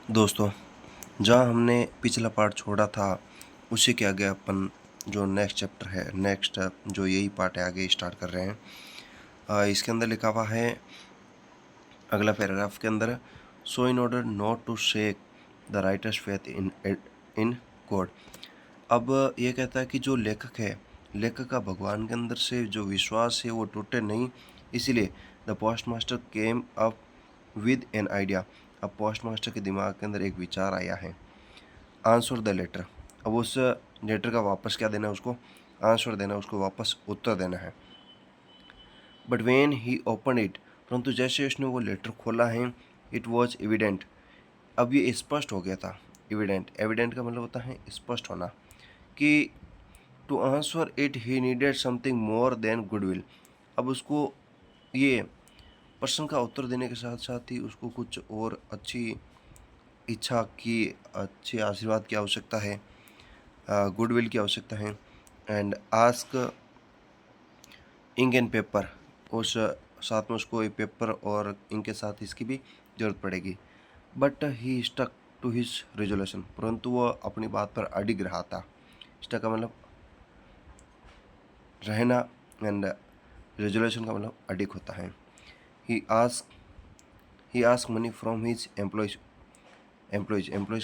दोस्तों, जहाँ हमने पिछला पार्ट छोड़ा था उसी के आगे अपन जो नेक्स्ट चैप्टर है, नेक्स्ट जो यही पार्ट है आगे स्टार्ट कर रहे हैं। इसके अंदर लिखा हुआ है अगला पैराग्राफ के अंदर, so in order not to shake the writer's faith in god. अब ये कहता है कि जो लेखक का भगवान के अंदर से जो विश्वास है वो टूटे नहीं, इसीलिए the post master came up with an idea. अब पोस्ट मास्टर के दिमाग के अंदर एक विचार आया है, आंसर द लेटर। अब उस लेटर का वापस क्या देना है, उसको आंसर देना है, उसको वापस उत्तर देना है। But when he open it, परंतु जैसे उसने वो लेटर खोला है, इट वॉज एविडेंट। अब ये स्पष्ट हो गया था। एविडेंट का मतलब होता है स्पष्ट होना, कि to answer it he needed something more than goodwill. अब उसको ये प्रश्न का उत्तर देने के साथ साथ ही उसको कुछ और अच्छी इच्छा की, अच्छे आशीर्वाद की आवश्यकता है, गुडविल की आवश्यकता है। And ask ink and paper, उस साथ में उसको एक पेपर और इंक के साथ इसकी भी जरूरत पड़ेगी। But he stuck to his resolution, परंतु वह अपनी बात पर अडिग रहा था। स्टक का मतलब रहना, एंड रेजोल्यूशन का मतलब अडिग होता है। He ask money from his employees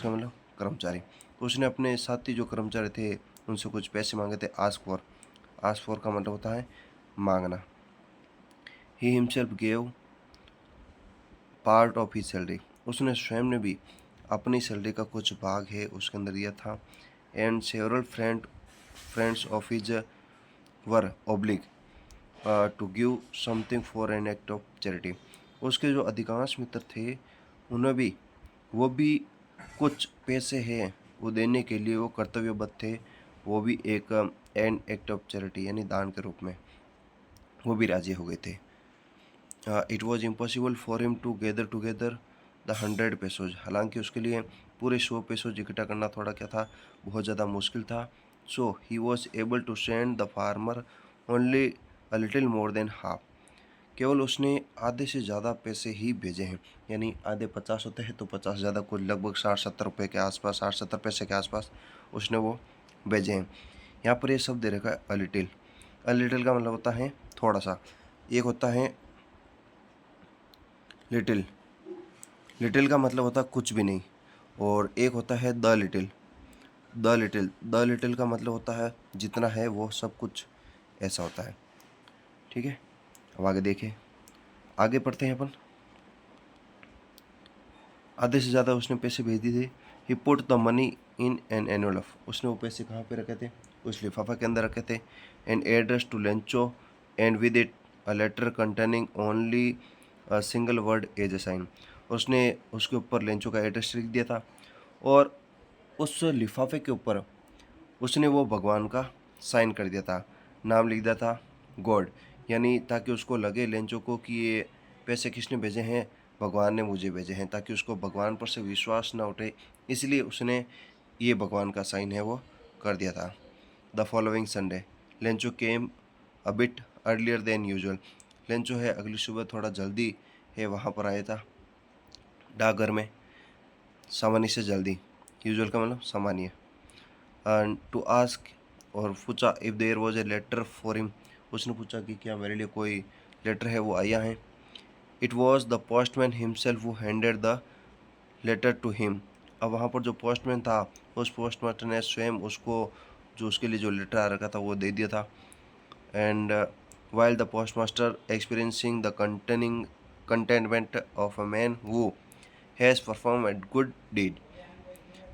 का मतलब कर्मचारी। तो उसने अपने साथी जो कर्मचारी थे उनसे कुछ पैसे मांगे थे। आस्क फॉर का मतलब होता है मांगना। He himself gave part of his salary, उसने स्वयं ने भी अपनी सैलरी का कुछ भाग है उसके अंदर दिया था। And several friends of his were obliged to give something for an act of charity. उसके जो अधिकांश मित्र थे उन्हें भी, वो भी कुछ पैसे हैं वो देने के लिए वो कर्तव्यबद्ध थे, वो भी एक एन एक्ट ऑफ चैरिटी यानी दान के रूप में वो भी राजी हो गए थे। It was impossible for him to gather together the 100 pesos, हालांकि उसके लिए पूरे 100 पेसोज इकट्ठा करना थोड़ा क्या था, बहुत ज़्यादा मुश्किल था। So he was able to send the farmer only a little more than half, केवल उसने आधे से ज़्यादा पैसे ही भेजे हैं, यानी आधे 50 होते हैं तो 50 ज़्यादा, कुछ लगभग 60-70 रुपये के आसपास, 60-70 पैसे के आसपास उसने वो भेजे हैं। यहाँ पर ये शब्द दे रखा है अ लिटिल का मतलब होता है थोड़ा सा, एक होता है लिटिल का मतलब होता है कुछ भी नहीं, और एक होता है द लिटिल का मतलब होता है जितना है वो सब कुछ, ऐसा होता है। ठीक है, अब आगे देखें, आगे पढ़ते हैं अपन। आधे से ज़्यादा उसने पैसे भेज दिए थे। He put the money in an envelope, उसने वो पैसे कहाँ पे रखे थे, उस लिफाफा के अंदर रखे थे। And address to Lencho and with it a letter containing only a single word as a sign, उसने उसके ऊपर लेंचो का एड्रेस लिख दिया था, और उस लिफाफे के ऊपर उसने वो भगवान का साइन कर दिया था, नाम लिख दिया था गॉड, यानी ताकि उसको लगे लेंचो को कि ये पैसे किसने भेजे हैं, भगवान ने मुझे भेजे हैं, ताकि उसको भगवान पर से विश्वास ना उठे, इसलिए उसने ये भगवान का साइन है वो कर दिया था। The following Sunday Lencho came a bit earlier than usual, Lencho है अगली सुबह थोड़ा जल्दी है वहाँ पर आया था डाकघर में, सामान्य से जल्दी, यूजुअल का मतलब सामान्य। एंड टू आस्क, और पूछा if there was a letter for him, उसने पूछा कि क्या मेरे लिए कोई लेटर है वो आया है। It was the postman himself who handed the letter to him, अब वहाँ पर जो पोस्टमैन था उस पोस्टमास्टर ने स्वयं उसको जो उसके लिए जो लेटर आ रखा था वो दे दिया था। And while the postmaster experiencing the contentment of a man who has perform a good deed.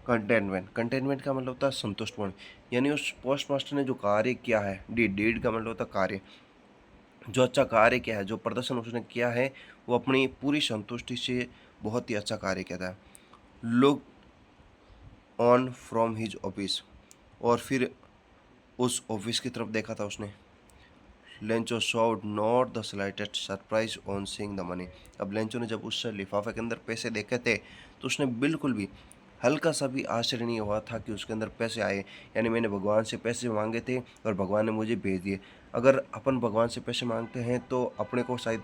Contentment का मतलब होता है संतुष्टपूर्ण, यानी उस पोस्ट मास्टर ने जो कार्य किया है, डीड का मतलब होता है कार्य, जो अच्छा कार्य किया है, जो प्रदर्शन उसने किया है वो अपनी पूरी संतुष्टि से बहुत ही अच्छा कार्य किया था। Look on from his office, और फिर उस ऑफिस की तरफ देखा था उसने। Lencho showed not the slightest surprise on seeing the money, अब लेंचो ने जब उस लिफाफे के अंदर पैसे देखे थे तो उसने बिल्कुल भी हल्का सा भी आश्चर्य नहीं हुआ था कि उसके अंदर पैसे आए, यानी मैंने भगवान से पैसे मांगे थे और भगवान ने मुझे भेज दिए। अगर अपन भगवान से पैसे मांगते हैं तो अपने को शायद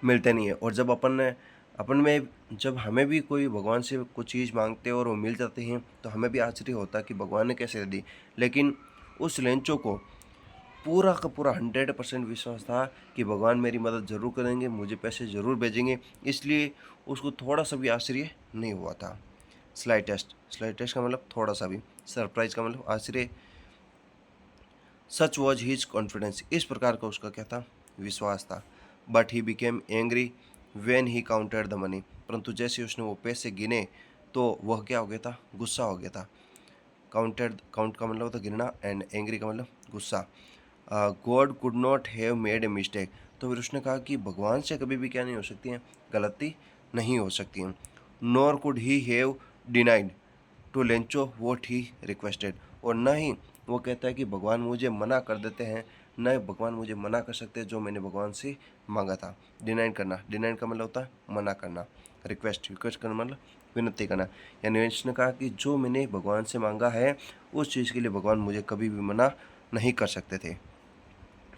मिलते नहीं है, और जब अपन अपन में जब हमें भी कोई भगवान से कुछ चीज़ मांगते हैं और वो मिल जाते हैं तो हमें भी आश्चर्य होता है कि भगवान ने कैसे दे दी। लेकिन उस लेंचो को पूरा का पूरा 100% विश्वास था कि भगवान मेरी मदद ज़रूर करेंगे, मुझे पैसे ज़रूर भेजेंगे, इसलिए उसको थोड़ा सा भी आश्चर्य नहीं हुआ था। स्लाइटेस्ट का मतलब थोड़ा सा भी, सरप्राइज का मतलब आश्चर्य। सच वॉज हीज कॉन्फिडेंस, इस प्रकार का उसका क्या था, विश्वास था। But he became angry when he counted the money, परंतु जैसे उसने वो पैसे गिने तो वह क्या हो गया था, गुस्सा हो गया था। काउंट का मतलब होता गिनना एंड एंग्री का मतलब गुस्सा। God could not have made a mistake, तो फिर उसने कहा कि भगवान से कभी भी क्या नहीं हो सकती है, गलती नहीं हो सकती है। Nor could he have denied to Lencho what he requested, और न ही वो कहता है कि भगवान मुझे मना कर देते हैं, न भगवान मुझे मना कर सकते हैं जो मैंने भगवान से मांगा था। डिनाइड करना, डिनाइड का मतलब होता है मना करना। रिक्वेस्ट करना मतलब विनती करना। यानी उसने कहा कि जो मैंने भगवान से मांगा है उस चीज़ के लिए भगवान मुझे कभी भी मना नहीं कर सकते थे।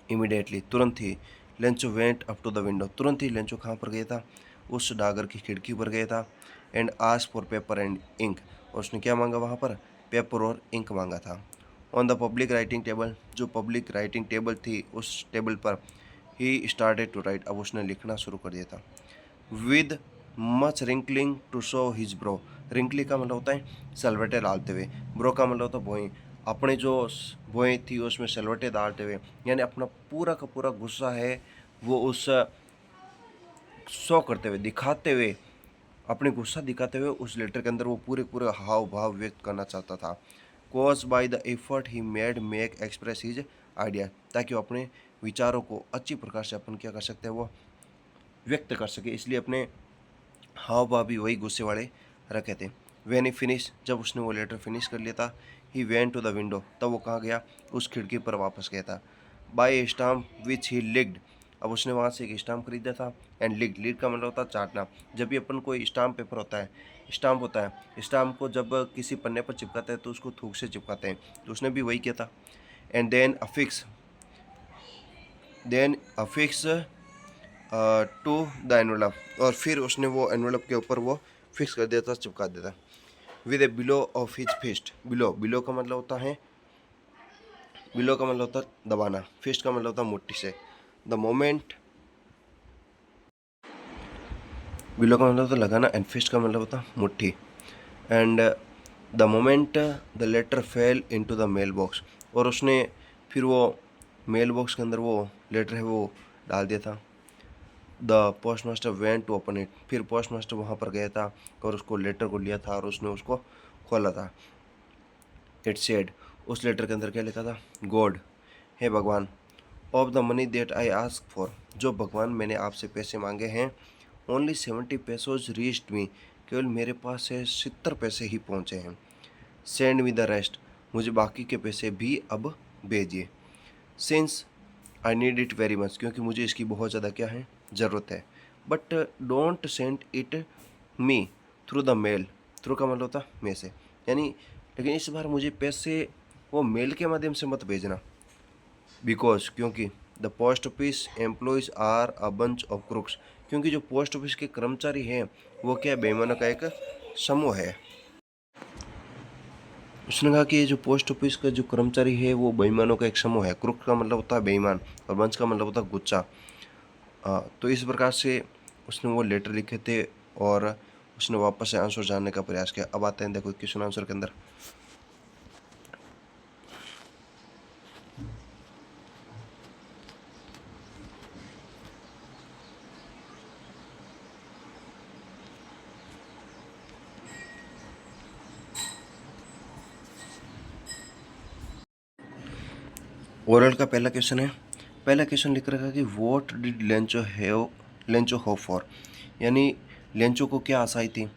इमीडिएटली, तुरंत ही Lencho went up to the window, तुरंत ही लेंचो कहाँ पर गया था, उस डागर की खिड़की पर गया था। And ask for paper and ink, और उसने क्या मांगा वहाँ पर, पेपर और इंक मांगा था। On the public writing table, जो पब्लिक राइटिंग टेबल थी उस टेबल पर ही स्टार्टेड टू राइट, अब उसने लिखना शुरू कर दिया था। With much wrinkling to show his brow, wrinkly का मतलब होता है सलवटे डालते हुए, ब्रो का मतलब होता है भोई, अपने जो भोई थी उसमें सलवटे डालते हुए, यानी अपना पूरा का पूरा गुस्सा है वो उस शो करते हुए, दिखाते हुए, अपने गुस्सा दिखाते हुए उस लेटर के अंदर वो पूरे पूरे हाव भाव व्यक्त करना चाहता था। Cause by the effort he made make express his idea, ताकि वो अपने विचारों को अच्छी प्रकार से अपन क्या कर सकते हैं, वो व्यक्त कर सके, इसलिए अपने हाव भाव भी वही गुस्से वाले रखे थे। वेन ही फिनिश, जब उसने वो लेटर फिनिश कर लिया था, he went to the window, तब वो कहाँ गया, उस खिड़की पर वापस गया था। बाय स्टाम्प विच ही लिक्ड, अब उसने वहाँ से एक स्टाम्प खरीदा था। एंड लिक का मतलब होता है चाटना, जब भी अपन कोई स्टाम्प पेपर होता है, स्टाम्प होता है, स्टाम्प को जब किसी पन्ने पर चिपकाते हैं तो उसको थूक से चिपकाते हैं, तो उसने भी वही किया था। And then affix to the envelope, और फिर उसने वो एनवलप के ऊपर वो फिक्स कर दिया था, चिपका दिया था। With a blow of his fist, blow, blow का मतलब होता है, बिलो का मतलब होता है दबाना, फिस्ट का मतलब होता है मुट्ठी से। द मोमेंट, बिलो का मतलब होता है लगाना एंड फिस्ट का मतलब होता है मुट्ठी। And the moment the letter fell into the mail box, और उसने फिर वो मेल बॉक्स के अंदर वो लेटर है वो डाल दिया था। The post master went to open it, फिर पोस्ट मास्टर वहाँ पर गया था और उसको लेटर को लिया था और उसने उसको खोला था। इट सेड, उस लेटर के अंदर क्या लिखा था, गॉड, हे भगवान, of the money that I ask for, जो भगवान मैंने आपसे पैसे मांगे हैं, ओनली 70 पेसोज रीच्ड मी, केवल मेरे पास से 70 पैसे ही पहुँचे हैं। सेंड मी द रेस्ट, मुझे बाकी के पैसे भी अब भेजिए। Since I need it very much, क्योंकि मुझे इसकी बहुत ज़्यादा क्या है, ज़रूरत है। But don't send it me through the mail, through का मतलब होता में से, यानी लेकिन इस बार मुझे पैसे वो मेल के माध्यम से मत भेजना। बिकॉज, क्योंकि the post office employees are a bunch of crooks, क्योंकि जो पोस्ट ऑफिस के कर्मचारी हैं वो क्या है, बेईमानों का एक समूह है। उसने कहा कि ये जो पोस्ट ऑफिस का जो कर्मचारी है वो बेईमानों का एक समूह है। क्रुक का मतलब होता है बेईमान और वंश का मतलब होता है गुच्चा। तो इस प्रकार से उसने वो लेटर लिखे थे और उसने वापस से आंसर जानने का प्रयास किया। अब आते हैं देखो क्वेश्चन आंसर के अंदर। ओरल का पहला क्वेश्चन है, पहला क्वेश्चन लिख रखा है कि what did Lencho hope for, यानी लेंचो को क्या आशाएं थी।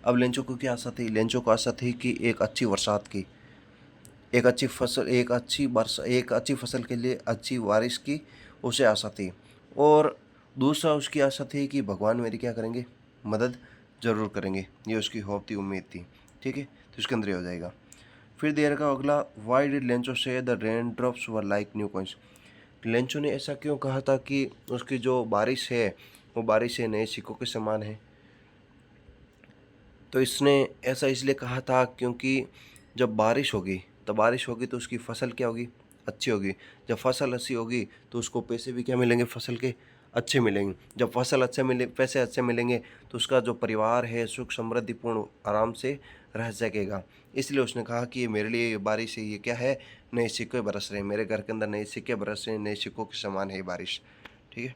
अब लेंचो को क्या आशा थी, लेंचो को आशा थी कि एक अच्छी बरसात की, एक अच्छी फसल, एक अच्छी फसल के लिए अच्छी बारिश की उसे आशा थी। और दूसरा उसकी आशा थी कि भगवान मेरी क्या करेंगे, मदद ज़रूर करेंगे, ये उसकी होप थी, उम्मीद थी। ठीक है, तो इसके अंदर ये हो जाएगा। फिर देर का अगला, वाई डिड लेंचो से the rain drops were like new coins, Lencho ने ऐसा क्यों कहा था कि उसकी जो बारिश है वो बारिश है नए सिक्कों के समान है। तो इसने ऐसा इसलिए कहा था क्योंकि जब बारिश होगी तो उसकी फसल क्या होगी, अच्छी होगी। जब फसल अच्छी होगी तो उसको पैसे भी क्या मिलेंगे, फसल के अच्छे मिलेंगे। जब फसल अच्छे मिले, पैसे अच्छे मिलेंगे तो उसका जो परिवार है सुख समृद्धिपूर्ण आराम से रह सकेगा। इसलिए उसने कहा कि ये मेरे लिए ये बारिश है, ये क्या है, नए सिक्के बरस रहे हैं, मेरे घर के अंदर नए सिक्के बरस रहे हैं, नए सिक्कों के समान है ये बारिश। ठीक है,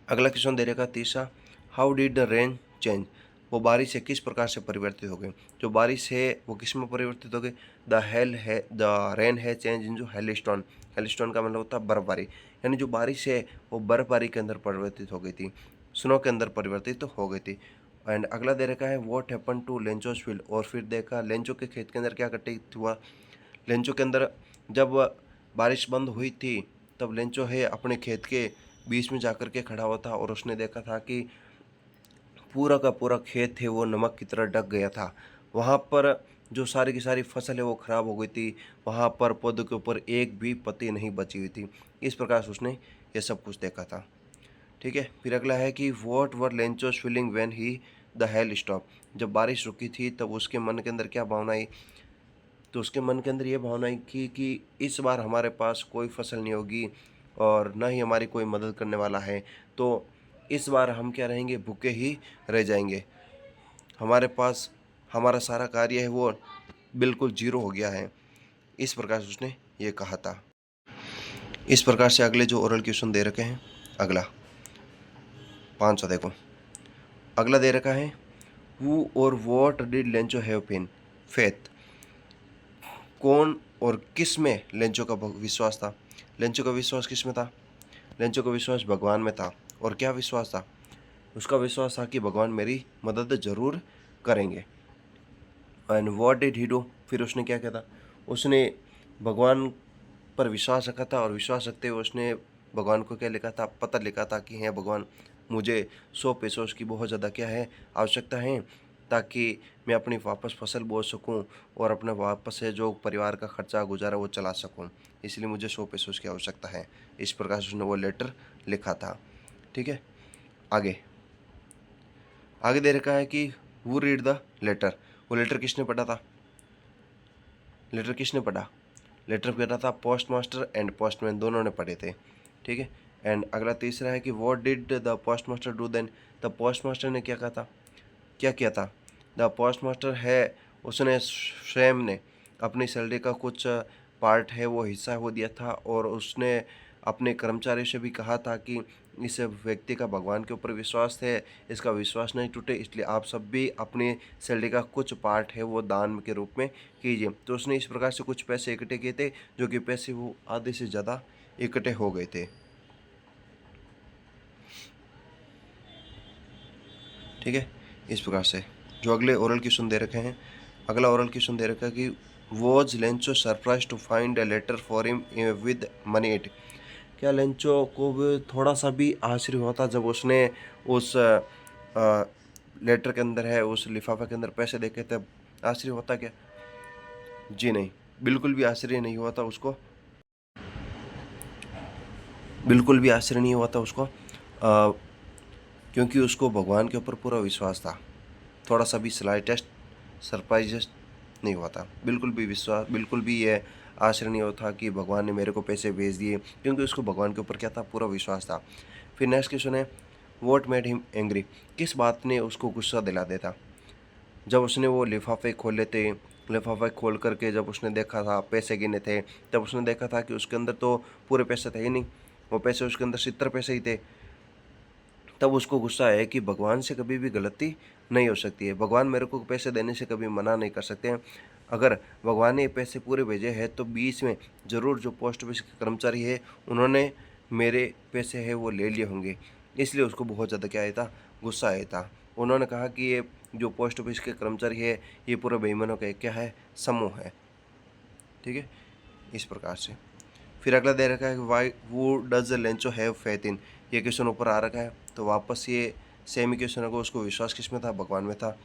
अगला क्वेश्चन दे रखा तीसरा, how did the rain change, वो बारिश है किस प्रकार से परिवर्तित हो गई। जो बारिश है वो किस में परिवर्तित हो गई, द रेन है चेंज इन जो हेलस्टोन, हेलस्टोन का मतलब होता है बर्फबारी, यानी जो बारिश है वो बर्फबारी के अंदर परिवर्तित हो गई थी, स्नो के अंदर परिवर्तित तो हो गई थी। एंड अगला दे रखा है व्हाट हैपन टू लेंचोस फील्ड, और फिर देखा लेंचो के खेत के अंदर क्या घटित हुआ। लेंचो के अंदर जब बारिश बंद हुई थी तब लेंचो है अपने खेत के बीच में जाकर के खड़ा हुआ था और उसने देखा था कि पूरा का पूरा खेत है वो नमक की तरह ढक गया था। वहाँ पर जो सारी की सारी फसल है वो खराब हो गई थी, वहाँ पर पौधों के ऊपर एक भी पत्ती नहीं बची हुई थी। इस प्रकार से उसने ये सब कुछ देखा था। ठीक है, फिर अगला है कि what were Lencho's feeling when he the hail stop, जब बारिश रुकी थी तब उसके मन के अंदर क्या भावना आई, तो उसके मन के अंदर ये भावना आई कि इस बार हमारे पास कोई फसल नहीं होगी और न ही हमारी कोई मदद करने वाला है, तो इस बार हम क्या रहेंगे, भूखे ही रह जाएंगे। हमारे पास हमारा सारा कार्य है वो बिल्कुल जीरो हो गया है। इस प्रकार से उसने ये कहा था। इस प्रकार से अगले जो ओरल क्वेश्चन दे रखे हैं, अगला 500 देखो, अगला दे रखा है हु और what did Lencho have been faith, कौन और किस में लेंचो का विश्वास था। लेंचो का विश्वास किस में था, लेंचो का विश्वास भगवान में था। और क्या विश्वास था, उसका विश्वास था कि भगवान मेरी मदद जरूर करेंगे। And what did he do, फिर उसने क्या किया था, उसने भगवान पर विश्वास रखा था और विश्वास रखते हुए उसने भगवान को क्या लिखा था, पत्र लिखा था कि हैं भगवान, मुझे 100 पैसों की बहुत ज़्यादा क्या है, आवश्यकता है, ताकि मैं अपनी वापस फसल बो सकूं और अपने वापस से जो परिवार का खर्चा गुजारा वो चला सकूं, इसलिए मुझे 100 पैसों की आवश्यकता है। इस प्रकार से उसने वो लेटर लिखा था। ठीक है, आगे आगे दे रखा है कि हु रीड द लेटर, वो लेटर किसने पढ़ा था, लेटर किसने पढ़ा, लेटर पढ़ा था पोस्ट मास्टर एंड पोस्टमैन, दोनों ने पढ़े थे। ठीक है, एंड अगला तीसरा है कि what did the post master do then, the post master ने क्या कहा था, क्या किया था। द पोस्ट मास्टर है उसने स्वयं ने अपनी सैलरी का कुछ पार्ट है वो हिस्सा वो दिया था और उसने अपने कर्मचारी से भी कहा था कि इस व्यक्ति का भगवान के ऊपर विश्वास है, इसका विश्वास नहीं टूटे, इसलिए आप सब भी अपनी सैलरी का कुछ पार्ट है वो दान के रूप में कीजिए। तो उसने इस प्रकार से कुछ पैसे इकट्ठे किए थे, जो कि पैसे वो आधे से ज़्यादा इकट्ठे हो गए थे। ठीक है, इस प्रकार से जो अगले ओरल क्वेश्चन दे रखे हैं, अगला ओरल क्वेश्चन दे रखा है कि was Lencho surprise to find a letter for him with money it, क्या लेंचो को भी थोड़ा सा भी आश्चर्य हुआ था जब उसने उस लेटर के अंदर है, उस लिफाफे के अंदर पैसे देखे थे, आश्चर्य होता क्या, जी नहीं, बिल्कुल भी आश्चर्य नहीं हुआ था उसको, बिल्कुल भी आश्चर्य नहीं हुआ था उसको, क्योंकि उसको भगवान के ऊपर पूरा विश्वास था। थोड़ा सा भी स्लाइटेस्ट सरप्राइज नहीं हुआ था, बिल्कुल भी विश्वास, बिल्कुल भी ये आश्चर्य नहीं होता कि भगवान ने मेरे को पैसे भेज दिए, क्योंकि उसको भगवान के ऊपर क्या था, पूरा विश्वास था। फिर नेक्स्ट क्वेश्चन है व्हाट मेड हिम एंग्री, किस बात ने उसको गुस्सा दिला देता। जब उसने वो लिफाफे खोले थे, लिफाफे खोल करके जब उसने देखा था, पैसे गिने थे, तब उसने देखा था कि उसके अंदर तो पूरे पैसे थे ही नहीं, वो पैसे उसके अंदर 70 पैसे ही थे। तब उसको गुस्सा है कि भगवान से कभी भी गलती नहीं हो सकती है, भगवान मेरे को पैसे देने से कभी मना नहीं कर सकते हैं। अगर भगवान ने ये पैसे पूरे भेजे हैं तो बीच में ज़रूर जो पोस्ट ऑफिस के कर्मचारी है उन्होंने मेरे पैसे है वो ले लिए होंगे, इसलिए उसको बहुत ज़्यादा क्या आया था, गुस्सा आया था। उन्होंने कहा कि ये जो पोस्ट ऑफिस के कर्मचारी है ये पूरे बेईमानों का एक क्या है, समूह है। ठीक है, इस प्रकार से फिर अगला दे रखा है कि वाई वो does Lencho have faith in, ये क्वेश्चन ऊपर आ रखा है तो वापस ये सेम ही क्वेश्चन होगा, उसको विश्वास किस में था, भगवान में था।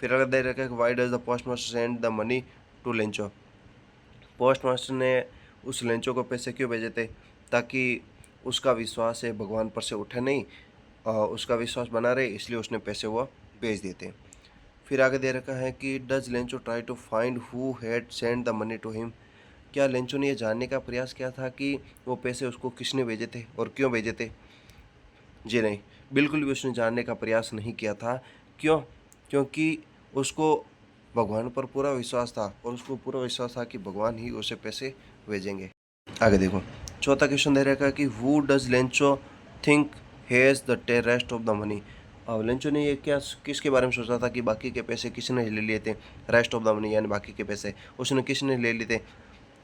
फिर अगर दे रखा है कि why does the post master send the money to Lencho, post master ने उस लेंचो को पैसे क्यों भेजे थे, ताकि उसका विश्वास है भगवान पर से उठे नहीं, उसका विश्वास बना रहे, इसलिए उसने पैसे वो भेज दिए थे। फिर आगे दे रखा है कि does Lencho try to find who had send the money to him. क्या लेंचो ने ये जानने का प्रयास किया था कि वो पैसे उसको किसने भेजे थे और क्यों भेजे थे? जी नहीं, बिल्कुल भी उसने जानने का प्रयास नहीं किया था। क्यों? क्योंकि उसको भगवान पर पूरा विश्वास था और उसको पूरा विश्वास था कि भगवान ही उसे पैसे भेजेंगे। आगे देखो, चौथा क्वेश्चन दे रखा है कि who does Lencho think has the rest of the money. Lencho ने ये क्या किसके बारे में सोचा था कि बाकी के पैसे किसने ले लिए थे? रेस्ट ऑफ द मनी यानी बाकी के पैसे उसने किसने ले लिए थे?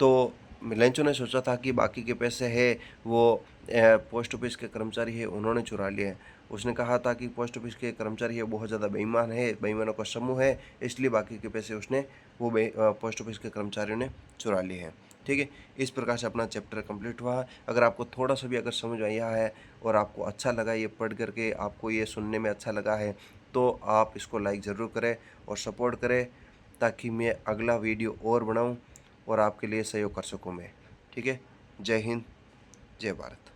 तो लेंचो ने सोचा था कि बाकी के पैसे है वो पोस्ट ऑफिस के कर्मचारी है उन्होंने चुरा लिए हैं। उसने कहा था कि पोस्ट ऑफिस के कर्मचारी है बहुत ज़्यादा बेईमान है, बेईमानों का समूह है, इसलिए बाकी के पैसे उसने वो पोस्ट ऑफिस के कर्मचारियों ने चुरा लिए हैं। ठीक है, इस प्रकार से अपना चैप्टर कंप्लीट हुआ है। अगर आपको थोड़ा सा भी अगर समझ आया है और आपको अच्छा लगा ये पढ़ करके, आपको ये सुनने में अच्छा लगा है, तो आप इसको लाइक ज़रूर करें और सपोर्ट करें ताकि मैं अगला वीडियो और बनाऊँ और आपके लिए सहयोग कर सकूँ मैं। ठीक है, जय हिंद, जय भारत।